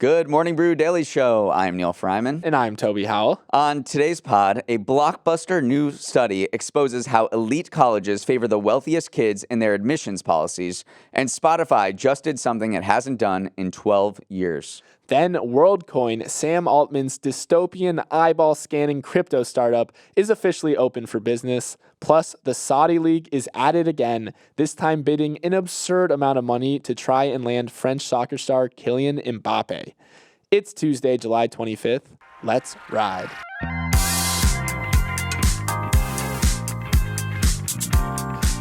Good morning, Brew Daily Show. I'm Neal Fryman. And I'm Toby Howell. On today's pod, a blockbuster new study exposes how elite colleges favor the wealthiest kids in their admissions policies, and Spotify just did something it hasn't done in 12 years. Then Worldcoin, Sam Altman's dystopian eyeball scanning crypto startup, is officially open for business. Plus, the Saudi League is at it again, this time bidding an absurd amount of money to try and land French soccer star Kylian Mbappe. It's Tuesday, July 25th. Let's ride.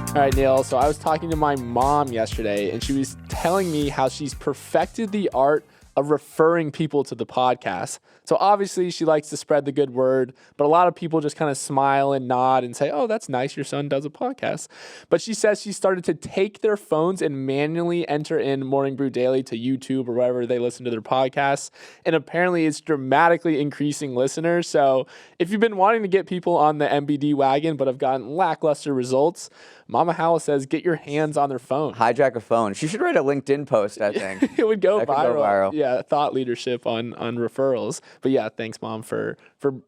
All right, Neal. So I was talking to my mom yesterday, and she was telling me how she's perfected the art of referring people to the podcast. So obviously she likes to spread the good word, but a lot of people just kind of smile and nod and say, oh, that's nice, your son does a podcast. But she says she started to take their phones and manually enter in Morning Brew Daily to YouTube or wherever they listen to their podcasts. And apparently it's dramatically increasing listeners. So if you've been wanting to get people on the MBD wagon but have gotten lackluster results, Mama Howell says get your hands on their phone. Hijack a phone. She should write a LinkedIn post, I think. It would go That viral. could go viral. Yeah, thought leadership on referrals. But yeah, thanks, Mom, for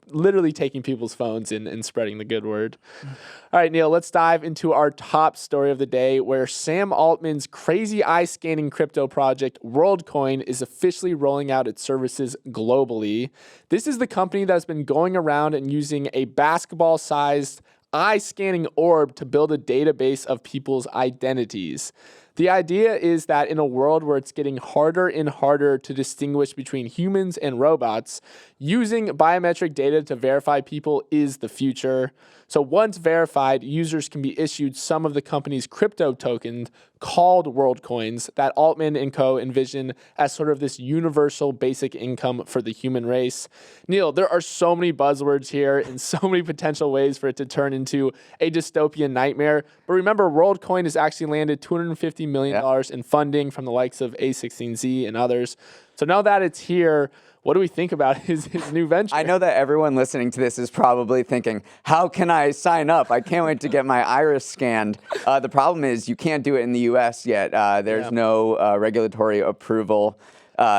literally taking people's phones and spreading the good word. All right, Neal, let's dive into our top story of the day, where Sam Altman's crazy eye-scanning crypto project, Worldcoin, is officially rolling out its services globally. This is the company that's been going around and using a basketball-sized eye-scanning orb to build a database of people's identities. The idea is that in a world where it's getting harder and harder to distinguish between humans and robots, using biometric data to verify people is the future. So once verified, users can be issued some of the company's crypto tokens called Worldcoins that Altman and co. envision as sort of this universal basic income for the human race. Neal, there are so many buzzwords here and so many potential ways for it to turn into a dystopian nightmare. But remember, Worldcoin has actually landed $250 million in funding from the likes of A16Z and others. So now that it's here, what do we think about his new venture? I know that everyone listening to this is probably thinking, how can I sign up? I can't wait to get my iris scanned. The problem is you can't do it in the U.S. yet. There's no regulatory approval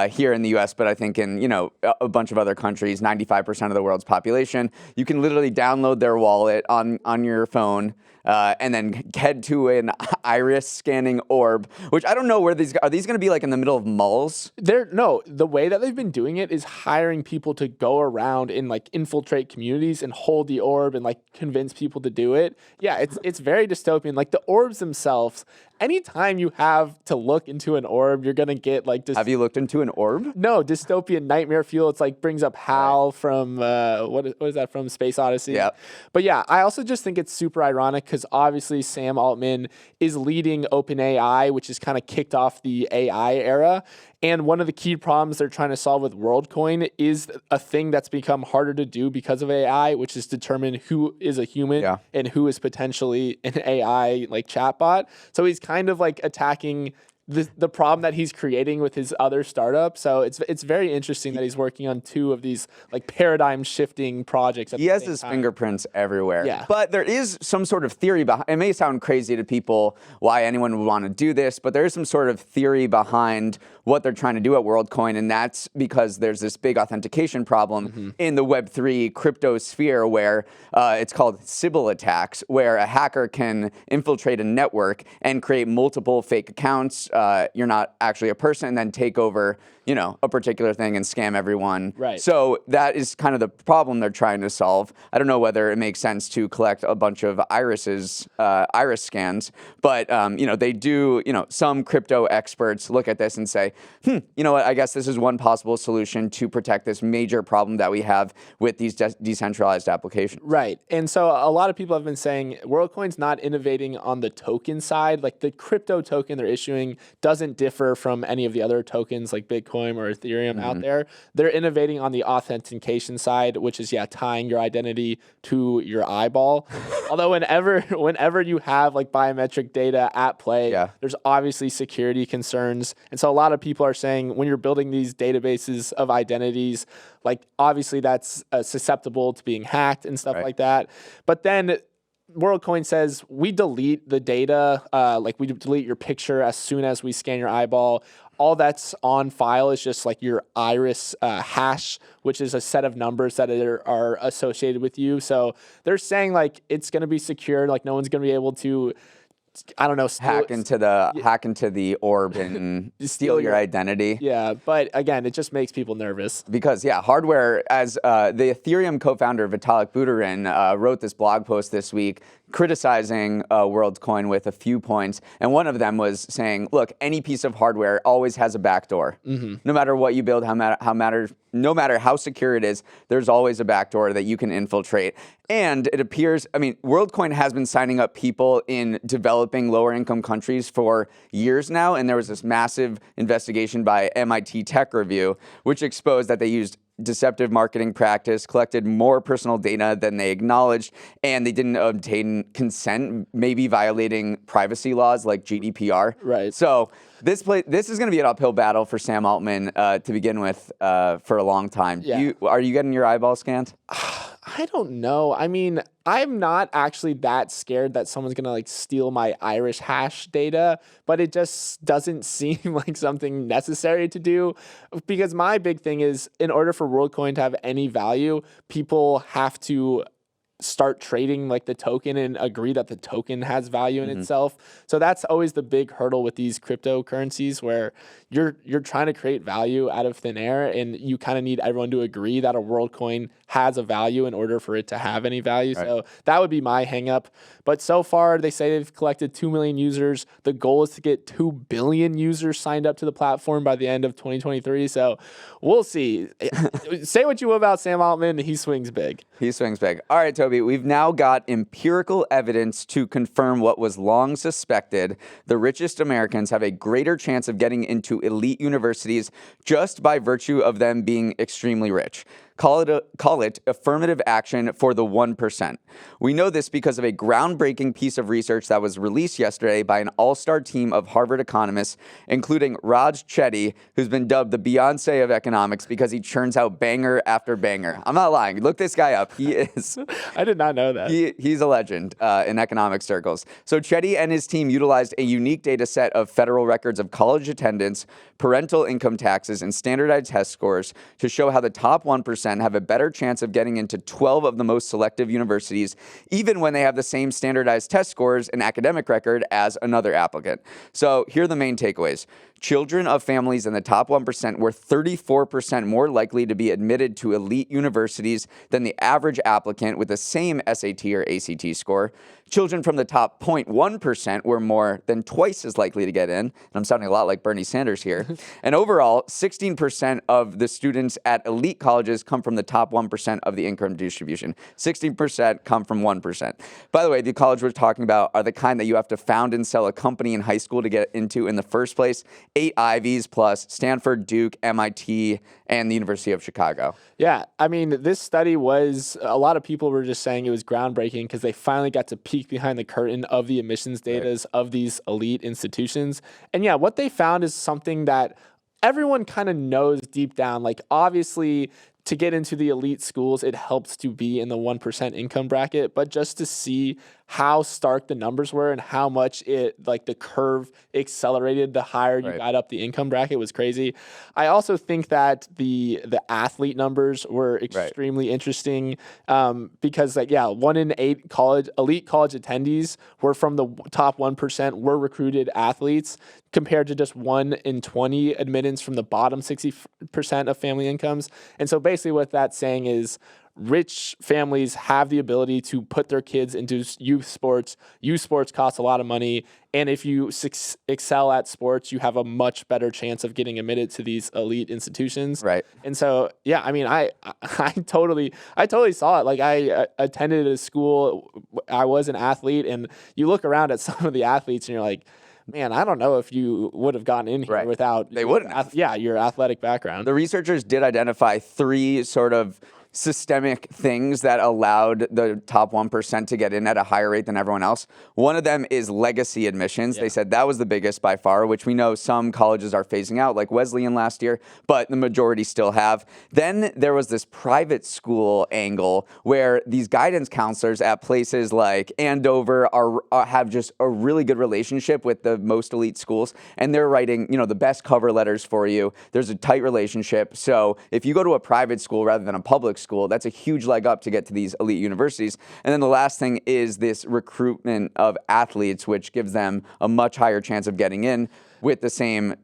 here in the U.S., but I think in a bunch of other countries, 95% of the world's population, you can literally download their wallet on your phone and then head to an iris scanning orb, which I don't know where these are. These going to be like in the middle of malls? No, the way that they've been doing it is hiring people to go around and like infiltrate communities and hold the orb and like convince people to do it. Yeah, it's very dystopian. Like the orbs themselves, anytime you have to look into an orb, you're gonna get like Have you looked into an orb? No, dystopian nightmare fuel. It's like brings up Hal from what is that from Space Odyssey? Yeah. But yeah, I also just think it's super ironic because obviously Sam Altman is leading OpenAI, which has kind of kicked off the AI era. And one of the key problems they're trying to solve with Worldcoin is a thing that's become harder to do because of AI, which is determine who is a human and who is potentially an AI like chatbot. So he's kind of like attacking the problem that he's creating with his other startup. So it's very interesting that he's working on two of these like paradigm shifting projects. He has his fingerprints everywhere. Yeah. But there is some sort of theory behind it. May sound crazy to people why anyone would want to do this, but there is some sort of theory behind what they're trying to do at Worldcoin, and that's because there's this big authentication problem in the Web3 crypto sphere where it's called Sybil attacks, where a hacker can infiltrate a network and create multiple fake accounts. You're not actually a person, and then take over a particular thing and scam everyone. Right. So that is kind of the problem they're trying to solve. I don't know whether it makes sense to collect a bunch of iris scans, but they do. Some crypto experts look at this and say, you know what? I guess this is one possible solution to protect this major problem that we have with these decentralized applications. Right. And so a lot of people have been saying Worldcoin's not innovating on the token side. Like the crypto token they're issuing doesn't differ from any of the other tokens like Bitcoin or Ethereum out there. They're innovating on the authentication side, which is tying your identity to your eyeball. Although whenever you have like biometric data at play, there's obviously security concerns. And so a lot of people are saying when you're building these databases of identities, like obviously that's susceptible to being hacked and stuff like that. But then Worldcoin says we delete the data, like we delete your picture as soon as we scan your eyeball. all that's on file is just like your iris hash, which is a set of numbers that are associated with you. So they're saying like it's going to be secure, like no one's going to be able to, I don't know, hack into the orb and steal your identity. Yeah, but again, it just makes people nervous. Because, hardware, as the Ethereum co-founder Vitalik Buterin wrote this blog post this week criticizing Worldcoin with a few points. And one of them was saying, look, any piece of hardware always has a backdoor. No matter what you build, no matter how secure it is, there's always a backdoor that you can infiltrate. And it appears, Worldcoin has been signing up people in developing lower income countries for years now. And there was this massive investigation by MIT Tech Review, which exposed that they used deceptive marketing practice, collected more personal data than they acknowledged, and they didn't obtain consent, maybe violating privacy laws like GDPR. Right. So this is going to be an uphill battle for Sam Altman to begin with for a long time. Yeah. Are you getting your eyeball scanned? I don't know. I'm not actually that scared that someone's going to like steal my Irish hash data, but it just doesn't seem like something necessary to do, because my big thing is, in order for WorldCoin to have any value, people have to start trading like the token and agree that the token has value in itself. So that's always the big hurdle with these cryptocurrencies, where you're trying to create value out of thin air, and you kind of need everyone to agree that a WorldCoin has a value in order for it to have any value. Right. So that would be my hang up. But so far, they say they've collected 2 million users. The goal is to get 2 billion users signed up to the platform by the end of 2023. So we'll see. Say what you will about Sam Altman, he swings big. He swings big. All right, Toby, we've now got empirical evidence to confirm what was long suspected. The richest Americans have a greater chance of getting into elite universities just by virtue of them being extremely rich. Call it affirmative action for the 1%. We know this because of a groundbreaking piece of research that was released yesterday by an all-star team of Harvard economists, including Raj Chetty, who's been dubbed the Beyonce of economics because he churns out banger after banger. I'm not lying. Look this guy up. He is. I did not know that. He's a legend in economic circles. So Chetty and his team utilized a unique data set of federal records of college attendance, parental income taxes, and standardized test scores to show how the top 1% have a better chance of getting into 12 of the most selective universities, even when they have the same standardized test scores and academic record as another applicant. So here are the main takeaways. Children of families in the top 1% were 34% more likely to be admitted to elite universities than the average applicant with the same SAT or ACT score. Children from the top 0.1% were more than twice as likely to get in. And I'm sounding a lot like Bernie Sanders here. And overall, 16% of the students at elite colleges come from the top 1% of the income distribution. 16% come from 1%. By the way, the college we're talking about are the kind that you have to found and sell a company in high school to get into in the first place. 8 Ivies plus Stanford, Duke, MIT, and the University of Chicago. Yeah, this study was, a lot of people were just saying it was groundbreaking because they finally got to peek behind the curtain of the admissions data of these elite institutions. And yeah, what they found is something that everyone kind of knows deep down. Like, obviously, to get into the elite schools, it helps to be in the 1% income bracket, but just to see how stark the numbers were and how much the curve accelerated the higher you got up the income bracket was crazy. I also think that the athlete numbers were extremely interesting because 1 in 8 elite college attendees were from the top 1% were recruited athletes, compared to just 1 in 20 admittance from the bottom 60% of family incomes. And so basically what that's saying is rich families have the ability to put their kids into youth sports. Youth sports cost a lot of money. And if you excel at sports, you have a much better chance of getting admitted to these elite institutions. Right. And so, yeah, I totally saw it. Like, I attended a school, I was an athlete, and you look around at some of the athletes and you're like, man, I don't know if you would have gotten in here without they wouldn't. Your athletic background. The researchers did identify 3 sort of systemic things that allowed the top 1% to get in at a higher rate than everyone else. One of them is legacy admissions. They said that was the biggest by far, which we know some colleges are phasing out, like Wesleyan last year, but the majority still have. Then there was this private school angle where these guidance counselors at places like Andover have just a really good relationship with the most elite schools, and they're writing, the best cover letters for you. There's a tight relationship. So if you go to a private school rather than a public school, that's a huge leg up to get to these elite universities. And then the last thing is this recruitment of athletes, which gives them a much higher chance of getting in with the same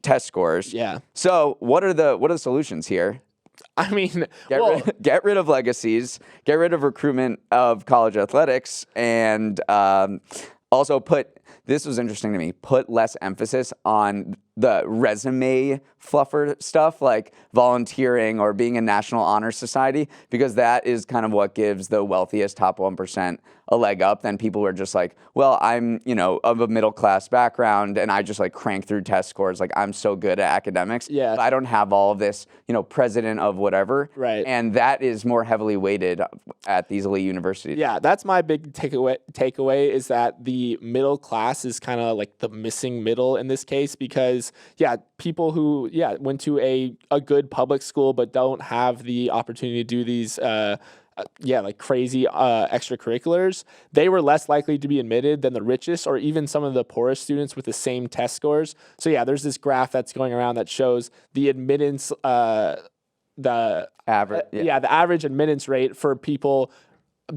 test scores. Yeah. So what are the solutions here? I mean, Get rid of legacies, get rid of recruitment of college athletics, and also this was interesting to me, put less emphasis on the resume fluffer stuff like volunteering or being a National Honor Society, because that is kind of what gives the wealthiest top 1% a leg up. Then people who are just like, well, I'm, of a middle class background and I just like crank through test scores. Like I'm so good at academics. Yeah. But I don't have all of this, president of whatever. Right. And that is more heavily weighted at these elite universities. Yeah, that's my big takeaway is that the middle class is kind of like the missing middle in this case, because people who went to a good public school but don't have the opportunity to do these like crazy extracurriculars, they were less likely to be admitted than the richest or even some of the poorest students with the same test scores. So there's this graph that's going around that shows the admittance, the average, the average admittance rate for people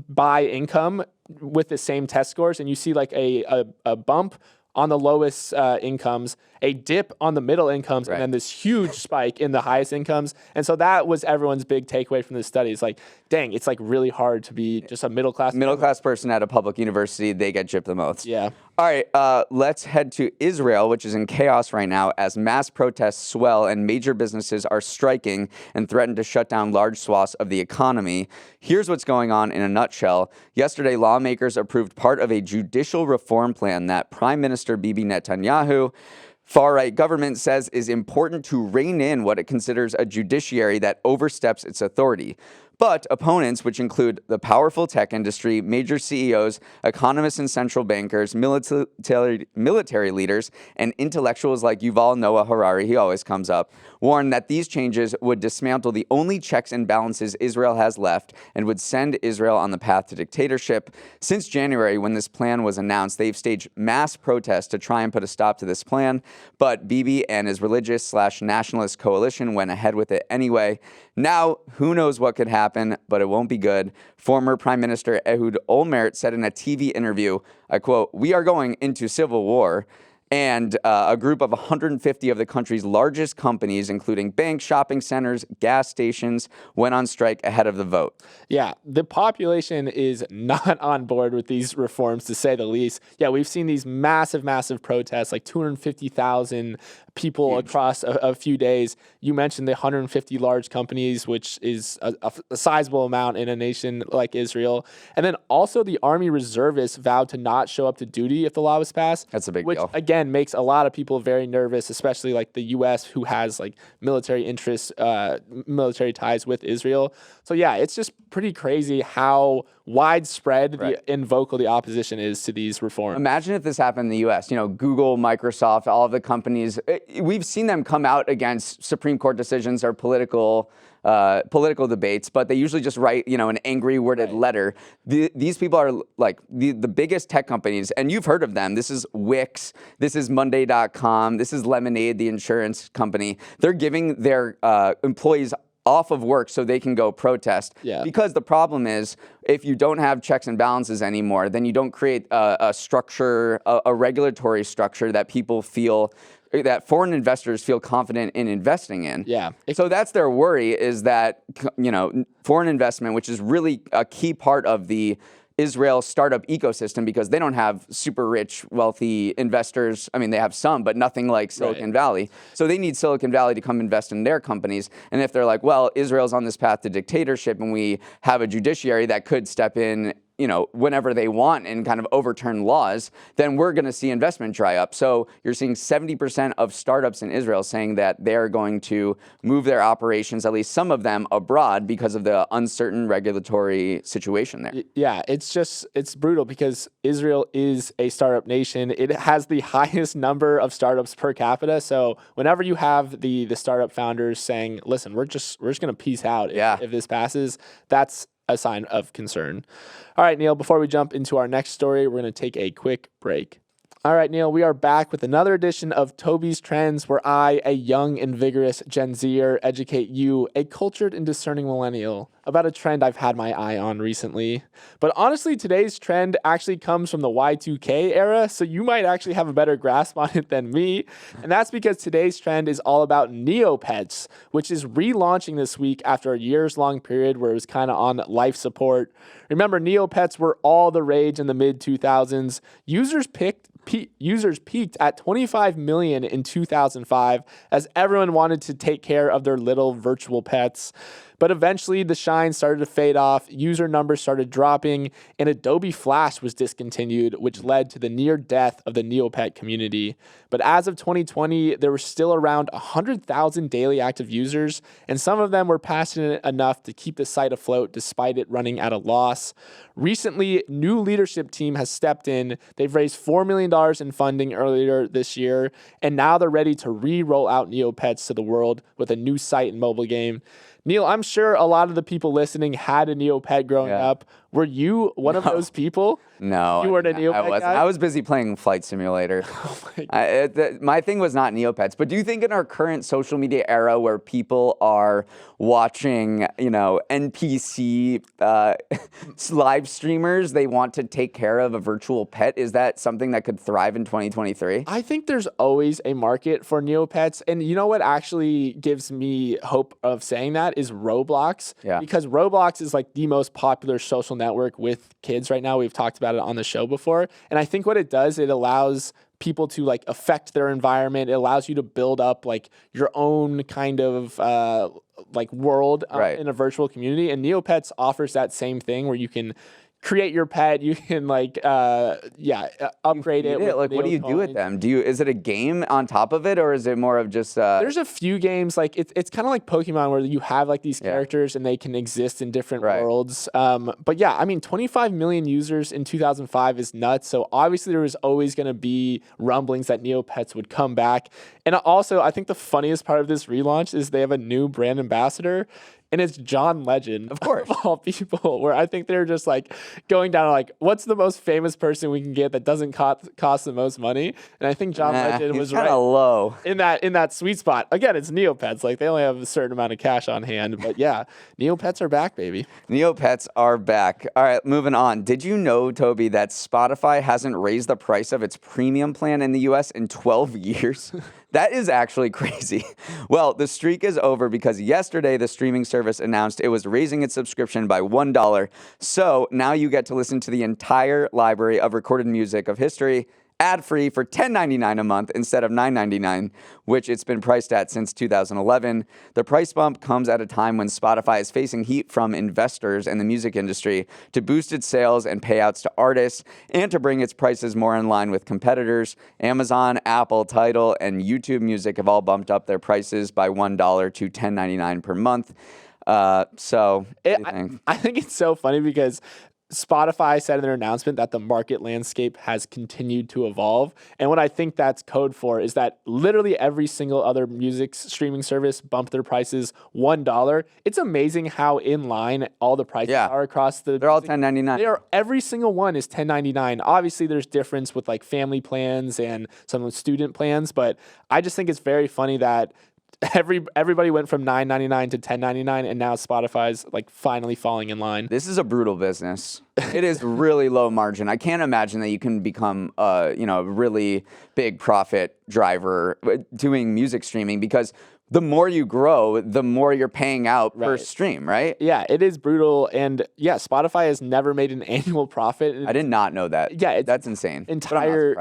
by income with the same test scores, and you see like a bump on the lowest incomes, a dip on the middle incomes, and then this huge spike in the highest incomes. And so that was everyone's big takeaway from this study. It's like, dang, it's like really hard to be just a middle class person at a public university. They get gypped the most. Yeah. All right, let's head to Israel, which is in chaos right now as mass protests swell and major businesses are striking and threaten to shut down large swaths of the economy. Here's what's going on in a nutshell. Yesterday, lawmakers approved part of a judicial reform plan that Prime Minister Bibi Netanyahu, far-right government, says is important to rein in what it considers a judiciary that oversteps its authority. But opponents, which include the powerful tech industry, major CEOs, economists and central bankers, military leaders, and intellectuals like Yuval Noah Harari, he always comes up, warn that these changes would dismantle the only checks and balances Israel has left and would send Israel on the path to dictatorship. Since January, when this plan was announced, they've staged mass protests to try and put a stop to this plan. But Bibi and his religious/nationalist coalition went ahead with it anyway. Now, who knows what could happen, but it won't be good. Former Prime Minister Ehud Olmert said in a TV interview, I quote, "We are going into civil war." And a group of 150 of the country's largest companies, including banks, shopping centers, gas stations, went on strike ahead of the vote. Yeah, the population is not on board with these reforms, to say the least. Yeah, we've seen these massive protests, like 250,000 people across a few days. You mentioned the 150 large companies, which is a sizable amount in a nation like Israel. And then also the Army reservists vowed to not show up to duty if the law was passed. That's a big deal. Which, again, makes a lot of people very nervous, especially like the U.S., who has like military interests, military ties with Israel. So it's just pretty crazy how widespread and vocal the opposition is to these reforms. Imagine if this happened in the U.S. Google, Microsoft, all of the companies, we've seen them come out against Supreme Court decisions or political debates, but they usually just write, an angry worded letter. These people are like the biggest tech companies, and you've heard of them. This is Wix, this is Monday.com, this is Lemonade, the insurance company. They're giving their employees off of work so they can go protest. Yeah. Because the problem is, if you don't have checks and balances anymore, then you don't create a structure, a regulatory structure that people feel, that foreign investors feel confident in investing in. Yeah. So that's their worry, is that, foreign investment, which is really a key part of the Israel startup ecosystem, because they don't have super rich, wealthy investors. I mean, they have some, but nothing like Silicon Valley. So they need Silicon Valley to come invest in their companies. And if they're like, well, Israel's on this path to dictatorship and we have a judiciary that could step in whenever they want and kind of overturn laws, then we're going to see investment dry up. So you're seeing 70% of startups in Israel saying that they're going to move their operations, at least some of them, abroad because of the uncertain regulatory situation there. Yeah, it's brutal because Israel is a startup nation. It has the highest number of startups per capita. So whenever you have the startup founders saying, listen, we're just going to peace out if this passes, that's a sign of concern. All right, Neal, before we jump into our next story, we're going to take a quick break. All right, Neal, we are back with another edition of Toby's Trends, where I, a young and vigorous Gen Zer, educate you, a cultured and discerning millennial, about a trend I've had my eye on recently. But honestly, today's trend actually comes from the Y2K era, so you might actually have a better grasp on it than me. And that's because today's trend is all about Neopets, which is relaunching this week after a years-long period where it was kind of on life support. Remember, Neopets were all the rage in the mid-2000s. Users peaked at 25 million in 2005 as everyone wanted to take care of their little virtual pets. But eventually the shine started to fade off, user numbers started dropping, and Adobe Flash was discontinued, which led to the near death of the Neopet community. But as of 2020, there were still around 100,000 daily active users, and some of them were passionate enough to keep the site afloat despite it running at a loss. Recently, new leadership team has stepped in. They've raised $4 million in funding earlier this year, and now they're ready to re-roll out Neopets to the world with a new site and mobile game. Neal, I'm sure a lot of the people listening had a Neopet growing up. Were you one of those people? No. You weren't a Neopet guy? I was busy playing Flight Simulator. My thing was not Neopets. But do you think in our current social media era where people are watching, NPC live streamers, they want to take care of a virtual pet? Is that something that could thrive in 2023? I think there's always a market for Neopets. And you know what actually gives me hope of saying that is Roblox. Yeah. Because Roblox is like the most popular social network with kids right now. We've talked about it on the show before. And I think what it does, it allows people to like affect their environment. It allows you to build up like your own kind of world in a virtual community. And Neopets offers that same thing where you can create your pet. You can upgrade it. Like, what do you do with them? Is it a game on top of it, or is it more of just? There's a few games like it's kind of like Pokemon where you have like these characters and they can exist in different worlds. But yeah, I mean, 25 million users in 2005 is nuts. So obviously there was always going to be rumblings that Neopets would come back. And also, I think the funniest part of this relaunch is they have a new brand ambassador. And it's John Legend, of course, of all people, where I think they're just like going down like, what's the most famous person we can get that doesn't cost the most money? And I think John Legend was right low in that sweet spot. Again, it's Neopets. Like they only have a certain amount of cash on hand, but yeah, Neopets are back, baby. Neopets are back. All right, moving on. Did you know, Toby, that Spotify hasn't raised the price of its premium plan in the U.S. in 12 years? That is actually crazy. Well, the streak is over because yesterday the streaming service announced it was raising its subscription by $1. So now you get to listen to the entire library of recorded music of history ad-free for $10.99 a month instead of $9.99, which it's been priced at since 2011. The price bump comes at a time when Spotify is facing heat from investors and the music industry to boost its sales and payouts to artists and to bring its prices more in line with competitors. Amazon, Apple, Tidal, and YouTube Music have all bumped up their prices by $1 to $10.99 per month. I think it's so funny because Spotify said in their announcement that the market landscape has continued to evolve. And what I think that's code for is that literally every single other music streaming service bumped their prices $1. It's amazing how in line all the prices are across the... They're all $10.99. Every single one is $10.99. Obviously, there's difference with like family plans and some student plans, but I just think it's very funny that everybody went from $9.99 to $10.99, and now Spotify's like finally falling in line. This is a brutal business. It is really low margin. I can't imagine that you can become a really big profit driver doing music streaming because the more you grow, the more you're paying out per stream, right? Yeah, it is brutal. And yeah, Spotify has never made an annual profit. I did not know that. Yeah, that's insane. Entire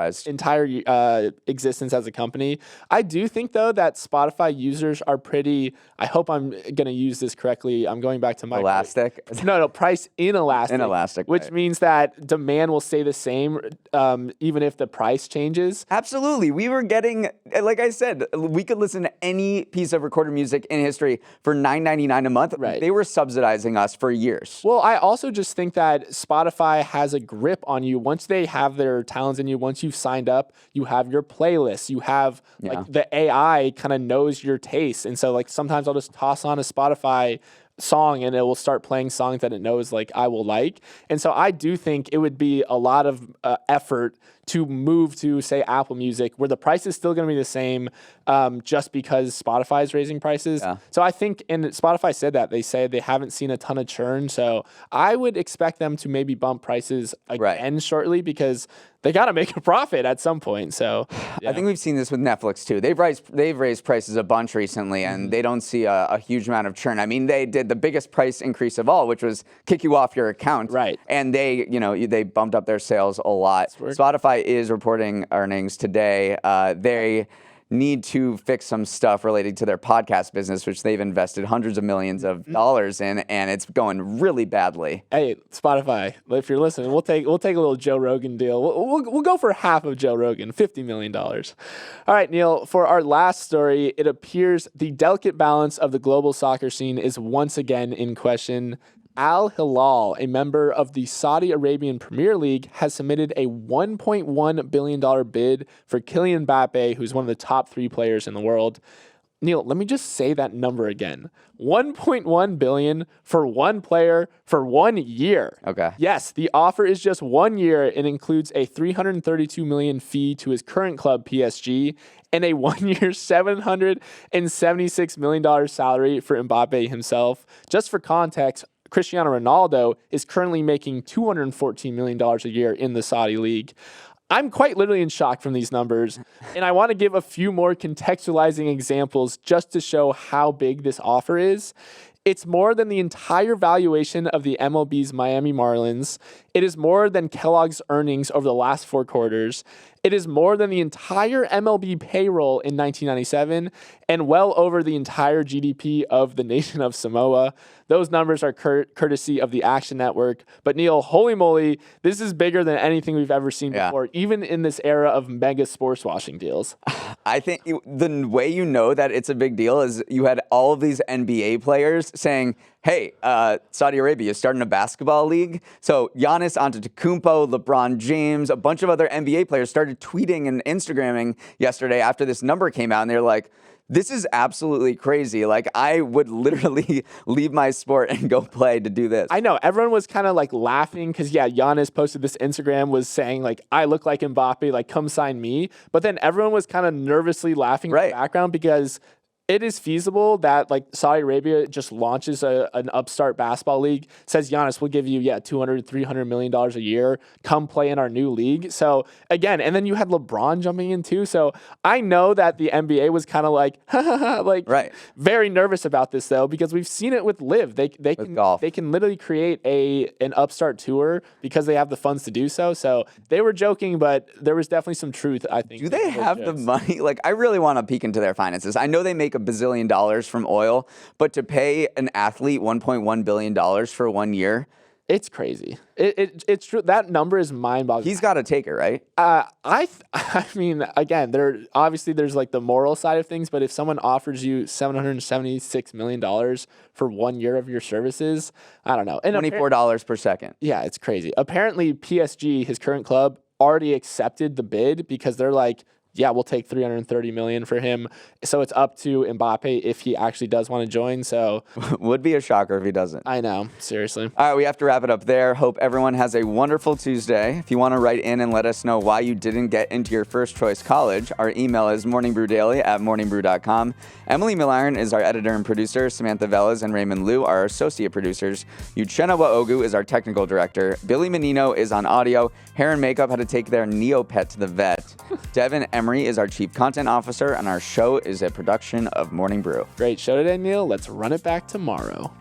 existence as a company. I do think though that Spotify users are pretty. I hope I'm going to use this correctly. I'm going back to my elastic. No, price inelastic. Inelastic, which means that demand will stay the same even if the price changes. Absolutely. We were getting, like I said, we could listen to any piece of recorded music in history for $9.99 a month. Right. They were subsidizing us for years. Well, I also just think that Spotify has a grip on you. Once they have their talents in you, once you've signed up, you have your playlists. You have like the AI kind of knows your taste. And so like sometimes I'll just toss on a Spotify song and it will start playing songs that it knows like I will like. And so I do think it would be a lot of effort to move to say Apple Music where the price is still going to be the same just because Spotify is raising prices. Yeah. So I think, and Spotify said that, they say they haven't seen a ton of churn. So I would expect them to maybe bump prices again shortly because they got to make a profit at some point. So I think we've seen this with Netflix too. They've raised prices a bunch recently, and they don't see a huge amount of churn. I mean, they did the biggest price increase of all, which was kick you off your account. Right. And they bumped up their sales a lot. Spotify is reporting earnings today. They need to fix some stuff related to their podcast business, which they've invested hundreds of millions of dollars in, and it's going really badly. Hey, Spotify, if you're listening, we'll take a little Joe Rogan deal. We'll go for half of Joe Rogan, $50 million. All right, Neal, for our last story, it appears the delicate balance of the global soccer scene is once again in question. Al Hilal, a member of the Saudi Arabian Premier League, has submitted a $1.1 billion bid for Kylian Mbappe, who's one of the top 3 players in the world. Neal, let me just say that number again. $1.1 billion for one player for 1 year. Okay. Yes, the offer is just 1 year and includes a $332 million fee to his current club, PSG, and a 1 year $776 million salary for Mbappe himself. Just for context, Cristiano Ronaldo is currently making $214 million a year in the Saudi league. I'm quite literally in shock from these numbers, and I want to give a few more contextualizing examples just to show how big this offer is. It's more than the entire valuation of the MLB's Miami Marlins. It is more than Kellogg's earnings over the last 4 quarters. It is more than the entire MLB payroll in 1997 and well over the entire GDP of the nation of Samoa. Those numbers are courtesy of the Action Network. But Neal, holy moly, this is bigger than anything we've ever seen before, even in this era of mega sports washing deals. I think the way you know that it's a big deal is you had all of these NBA players saying, hey, Saudi Arabia is starting a basketball league. So Giannis Antetokounmpo, LeBron James, a bunch of other NBA players started tweeting and Instagramming yesterday after this number came out, and they're like, this is absolutely crazy. Like, I would literally leave my sport and go play to do this. I know. Everyone was kind of like laughing because, Giannis posted this Instagram was saying, like, I look like Mbappe, like, come sign me. But then everyone was kind of nervously laughing in the background because it is feasible that like Saudi Arabia just launches an upstart basketball league, says Giannis, we'll give you, $200, $300 million a year. Come play in our new league. So again, and then you had LeBron jumping in too. So I know that the NBA was kind of like, very nervous about this though, because we've seen it with Live. They can literally create an upstart tour because they have the funds to do so. So they were joking, but there was definitely some truth, I think. Do they have the money? Like, I really want to peek into their finances. I know they make a bazillion dollars from oil, but to pay an athlete $1.1 billion for 1 year, it's crazy. It's true. That number is mind-boggling. He's got to take it, right? I mean, again, there's like the moral side of things, but if someone offers you $776 million for 1 year of your services, I don't know. And $24 per second. Yeah, it's crazy. Apparently, PSG, his current club, already accepted the bid because they're like, we'll take $330 million for him. So it's up to Mbappe if he actually does want to join. So would be a shocker if he doesn't. I know, seriously. All right, we have to wrap it up there. Hope everyone has a wonderful Tuesday. If you want to write in and let us know why you didn't get into your first choice college, our email is morningbrewdaily@morningbrew.com. Emily Milliron is our editor and producer. Samantha Velez and Raymond Liu are our associate producers. Uchenna Waogu is our technical director. Billy Menino is on audio. Hair and makeup had to take their Neopets to the vet. Devin Emery Montgomery is our Chief Content Officer, and our show is a production of Morning Brew. Great show today, Neal. Let's run it back tomorrow.